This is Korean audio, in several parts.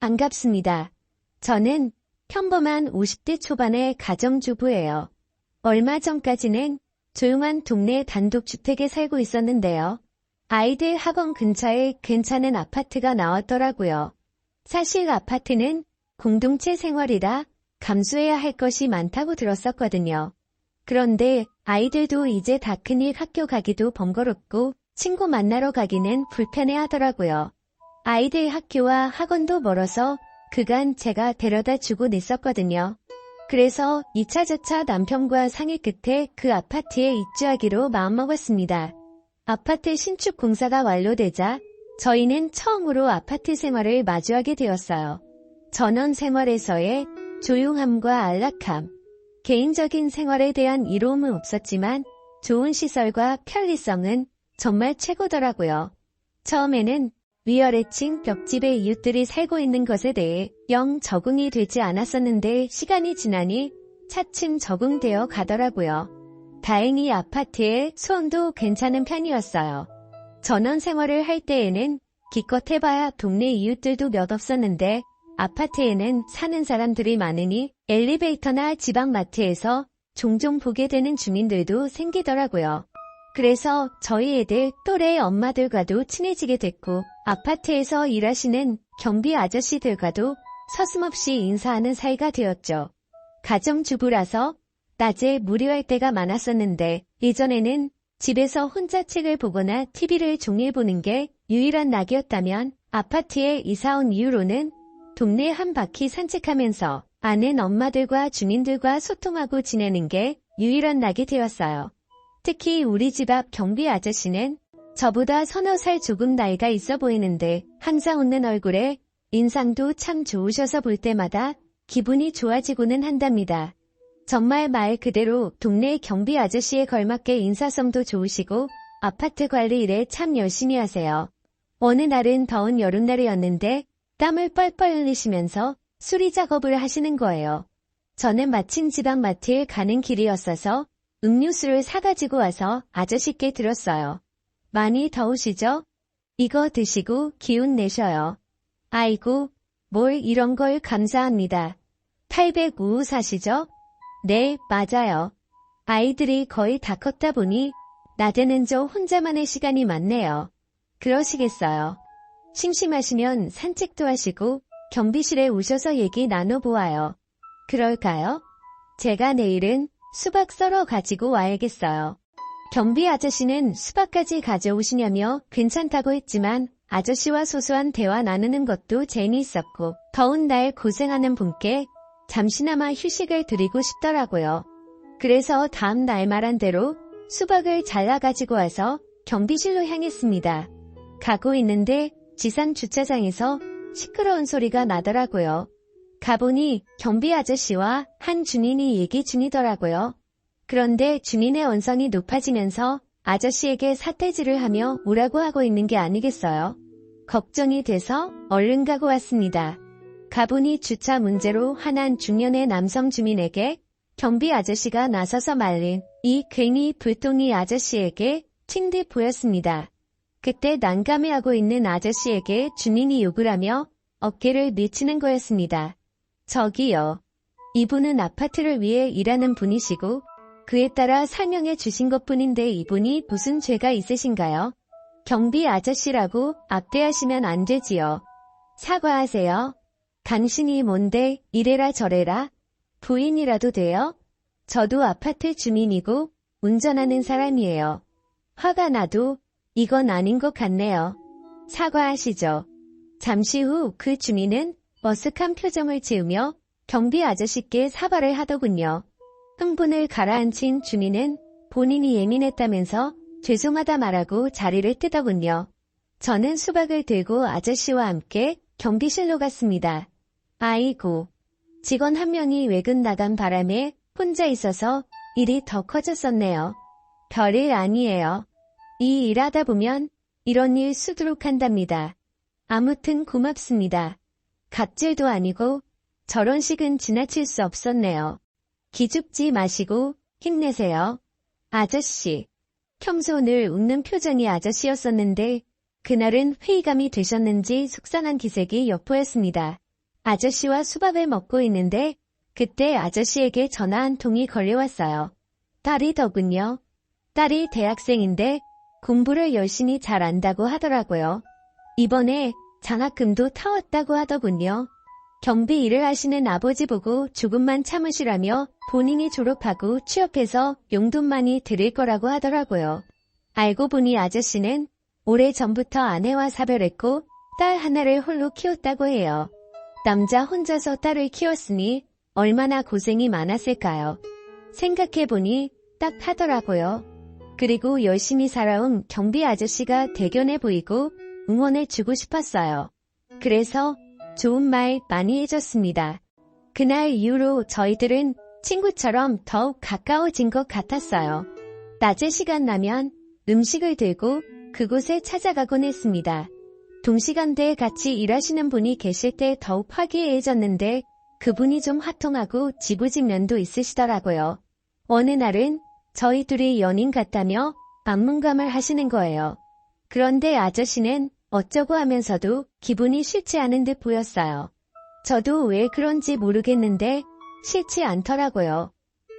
반갑습니다. 저는 평범한 50대 초반의 가정주부예요. 얼마 전까지는 조용한 동네 단독주택에 살고 있었는데요. 아이들 학원 근처에 괜찮은 아파트가 나왔더라고요. 사실 아파트는 공동체 생활이라 감수해야 할 것이 많다고 들었었거든요. 그런데 아이들도 이제 다 크니 학교 가기도 번거롭고 친구 만나러 가기는 불편해 하더라고요. 아이들 학교와 학원도 멀어서 그간 제가 데려다 주고 냈었거든요. 그래서 2차저차 남편과 상의 끝에 그 아파트에 입주하기로 마음먹었습니다. 아파트 신축 공사가 완료되자 저희는 처음으로 아파트 생활을 마주하게 되었어요. 전원 생활에서의 조용함과 안락함, 개인적인 생활에 대한 이로움은 없었지만 좋은 시설과 편리성은 정말 최고더라고요. 처음에는 위아래층 벽집에 이웃들이 살고 있는 것에 대해 영 적응이 되지 않았었는데 시간이 지나니 차츰 적응되어 가더라고요. 다행히 아파트의 소음도 괜찮은 편이었어요. 전원 생활을 할 때에는 기껏 해봐야 동네 이웃들도 몇 없었는데 아파트에는 사는 사람들이 많으니 엘리베이터나 지방마트에서 종종 보게 되는 주민들도 생기더라고요. 그래서 저희 애들 또래 엄마들과도 친해지게 됐고 아파트에서 일하시는 경비 아저씨들과도 서슴없이 인사하는 사이가 되었죠. 가정주부라서 낮에 무료할 때가 많았었는데 예전에는 집에서 혼자 책을 보거나 TV를 종일 보는 게 유일한 낙이었다면 아파트에 이사온 이후로는 동네 한 바퀴 산책하면서 아는 엄마들과 주민들과 소통하고 지내는 게 유일한 낙이 되었어요. 특히 우리 집 앞 경비 아저씨는 저보다 서너 살 조금 나이가 있어 보이는데 항상 웃는 얼굴에 인상도 참 좋으셔서 볼 때마다 기분이 좋아지고는 한답니다. 정말 말 그대로 동네 경비 아저씨에 걸맞게 인사성도 좋으시고 아파트 관리 일에 참 열심히 하세요. 어느 날은 더운 여름날이었는데 땀을 뻘뻘 흘리시면서 수리 작업을 하시는 거예요. 저는 마침 지방마트에 가는 길이었어서 음료수를 사가지고 와서 아저씨께 들었어요. 많이 더우시죠? 이거 드시고 기운 내셔요. 아이고, 뭘 이런 걸 감사합니다. 805 사시죠? 네, 맞아요. 아이들이 거의 다 컸다 보니 낮에는 저 혼자만의 시간이 많네요. 그러시겠어요. 심심하시면 산책도 하시고 경비실에 오셔서 얘기 나눠보아요. 그럴까요? 제가 내일은 수박 썰어 가지고 와야겠어요. 경비 아저씨는 수박까지 가져오시냐며 괜찮다고 했지만 아저씨와 소소한 대화 나누는 것도 재미있었고 더운 날 고생하는 분께 잠시나마 휴식을 드리고 싶더라고요. 그래서 다음 날 말한 대로 수박을 잘라 가지고 와서 경비실로 향했습니다. 가고 있는데 지상 주차장에서 시끄러운 소리가 나더라고요. 가보니 경비 아저씨와 한 주민이 얘기 중이더라고요. 그런데 주민의 언성이 높아지면서 아저씨에게 사태질을 하며 오라고 하고 있는 게 아니겠어요? 걱정이 돼서 얼른 가고 왔습니다. 가보니 주차 문제로 화난 중년의 남성 주민에게 경비 아저씨가 나서서 말린 이 괜히 불똥이 아저씨에게 튄 듯 보였습니다. 그때 난감해하고 있는 아저씨에게 주민이 욕을 하며 어깨를 밀치는 거였습니다. 저기요. 이분은 아파트를 위해 일하는 분이시고 그에 따라 설명해 주신 것뿐인데 이분이 무슨 죄가 있으신가요? 경비 아저씨라고 압대하시면 안 되지요. 사과하세요. 당신이 뭔데 이래라 저래라. 부인이라도 돼요? 저도 아파트 주민이고 운전하는 사람이에요. 화가 나도 이건 아닌 것 같네요. 사과하시죠. 잠시 후 그 주민은 머쓱한 표정을 지으며 경비 아저씨께 사과를 하더군요. 흥분을 가라앉힌 주민은 본인이 예민했다면서 죄송하다 말하고 자리를 뜨더군요. 저는 수박을 들고 아저씨와 함께 경비실로 갔습니다. 아이고, 직원 한 명이 외근 나간 바람에 혼자 있어서 일이 더 커졌었네요. 별일 아니에요. 이 일하다 보면 이런 일 수두룩한답니다. 아무튼 고맙습니다. 갑질도 아니고 저런 식은 지나칠 수 없었네요. 기죽지 마시고 힘내세요. 아저씨. 평소 늘 웃는 표정이 아저씨였었는데 그날은 회의감이 되셨는지 속상한 기색이 엿보였습니다. 아저씨와 수박을 먹고 있는데 그때 아저씨에게 전화 한 통이 걸려왔어요. 딸이더군요. 딸이 대학생인데 공부를 열심히 잘한다고 하더라고요. 이번에 장학금도 타왔다고 하더군요. 경비 일을 하시는 아버지 보고 조금만 참으시라며 본인이 졸업하고 취업해서 용돈 많이 드릴 거라고 하더라고요. 알고 보니 아저씨는 오래전부터 아내와 사별했고 딸 하나를 홀로 키웠다고 해요. 남자 혼자서 딸을 키웠으니 얼마나 고생이 많았을까요? 생각해보니 딱 하더라고요. 그리고 열심히 살아온 경비 아저씨가 대견해 보이고 응원해주고 싶었어요. 그래서 좋은 말 많이 해줬습니다. 그날 이후로 저희들은 친구처럼 더욱 가까워진 것 같았어요. 낮에 시간 나면 음식을 들고 그곳에 찾아가곤 했습니다. 동시간대에 같이 일하시는 분이 계실 때 더욱 화기애애해졌는데 그분이 좀 화통하고 지부진면도 있으시더라고요. 어느 날은 저희 둘이 연인 같다며 만문감을 하시는 거예요. 그런데 아저씨는 어쩌고 하면서도 기분이 싫지 않은 듯 보였어요. 저도 왜 그런지 모르겠는데 싫지 않더라고요.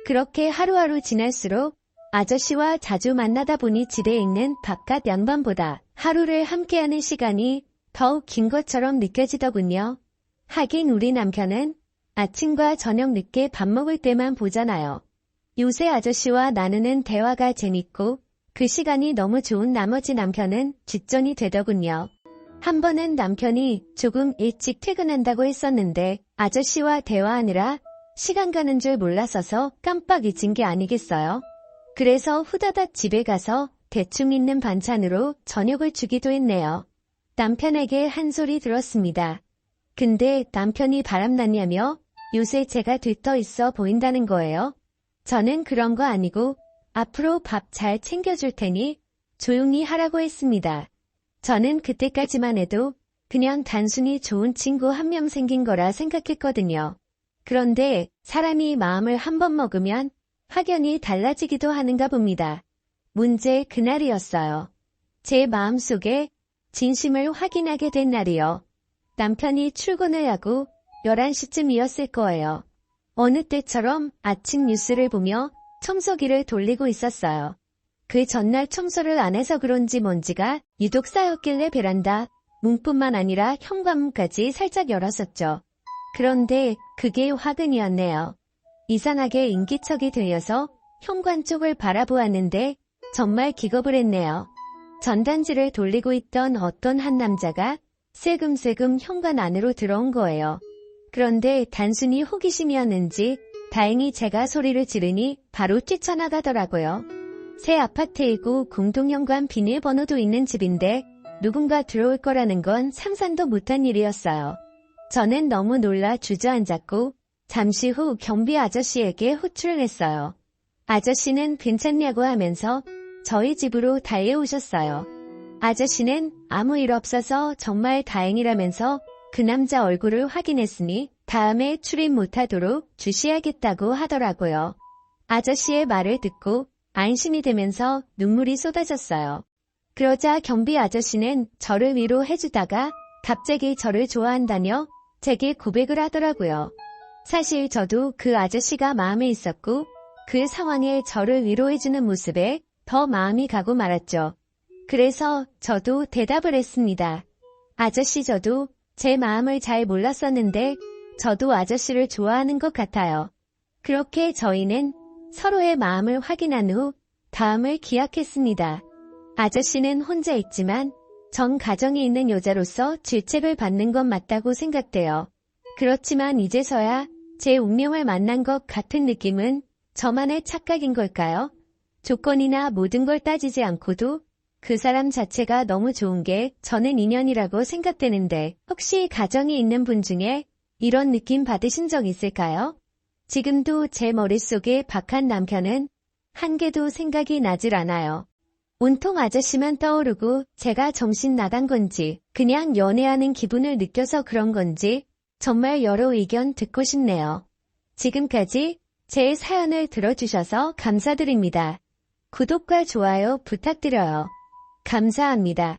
그렇게 하루하루 지날수록 아저씨와 자주 만나다 보니 집에 있는 바깥 양반보다 하루를 함께하는 시간이 더욱 긴 것처럼 느껴지더군요. 하긴 우리 남편은 아침과 저녁 늦게 밥 먹을 때만 보잖아요. 요새 아저씨와 나누는 대화가 재밌고 그 시간이 너무 좋은 나머지 남편은 뒷전이 되더군요. 한 번은 남편이 조금 일찍 퇴근한다고 했었는데 아저씨와 대화하느라 시간 가는 줄 몰라서서 깜빡 잊은 게 아니겠어요? 그래서 후다닥 집에 가서 대충 있는 반찬으로 저녁을 주기도 했네요. 남편에게 한 소리 들었습니다. 근데 남편이 바람났냐며 요새 제가 들떠 있어 보인다는 거예요. 저는 그런 거 아니고 앞으로 밥 잘 챙겨줄 테니 조용히 하라고 했습니다. 저는 그때까지만 해도 그냥 단순히 좋은 친구 한 명 생긴 거라 생각했거든요. 그런데 사람이 마음을 한 번 먹으면 확연히 달라지기도 하는가 봅니다. 문제 그날이었어요. 제 마음속에 진심을 확인하게 된 날이요. 남편이 출근을 하고 11시쯤이었을 거예요. 어느 때처럼 아침 뉴스를 보며 청소기를 돌리고 있었어요. 그 전날 청소를 안 해서 그런지 먼지가 유독 쌓였길래 베란다 문뿐만 아니라 현관문까지 살짝 열었었죠. 그런데 그게 화근이었네요. 이상하게 인기척이 들려서 현관 쪽을 바라보았는데 정말 기겁을 했네요. 전단지를 돌리고 있던 어떤 한 남자가 슬금슬금 현관 안으로 들어온 거예요. 그런데 단순히 호기심이었는지 다행히 제가 소리를 지르니 바로 뛰쳐나가더라고요. 새 아파트이고 공동현관 비밀번호도 있는 집인데 누군가 들어올 거라는 건 상상도 못한 일이었어요. 저는 너무 놀라 주저앉았고 잠시 후 경비 아저씨에게 호출을 했어요. 아저씨는 괜찮냐고 하면서 저희 집으로 달려오셨어요. 아저씨는 아무 일 없어서 정말 다행이라면서 그 남자 얼굴을 확인했으니 다음에 출입 못하도록 주시하겠다고 하더라고요. 아저씨의 말을 듣고 안심이 되면서 눈물이 쏟아졌어요. 그러자 경비 아저씨는 저를 위로해주다가 갑자기 저를 좋아한다며 제게 고백을 하더라고요. 사실 저도 그 아저씨가 마음에 있었고 그 상황에 저를 위로해주는 모습에 더 마음이 가고 말았죠. 그래서 저도 대답을 했습니다. 아저씨 저도 제 마음을 잘 몰랐었는데 저도 아저씨를 좋아하는 것 같아요. 그렇게 저희는 서로의 마음을 확인한 후 다음을 기약했습니다. 아저씨는 혼자 있지만 전 가정이 있는 여자로서 질책을 받는 건 맞다고 생각돼요. 그렇지만 이제서야 제 운명을 만난 것 같은 느낌은 저만의 착각인 걸까요? 조건이나 모든 걸 따지지 않고도 그 사람 자체가 너무 좋은 게 저는 인연이라고 생각되는데 혹시 가정이 있는 분 중에 이런 느낌 받으신 적 있을까요? 지금도 제 머릿속에 박한 남편은 한 개도 생각이 나질 않아요. 온통 아저씨만 떠오르고 제가 정신 나간 건지 그냥 연애하는 기분을 느껴서 그런 건지 정말 여러 의견 듣고 싶네요. 지금까지 제 사연을 들어주셔서 감사드립니다. 구독과 좋아요 부탁드려요. 감사합니다.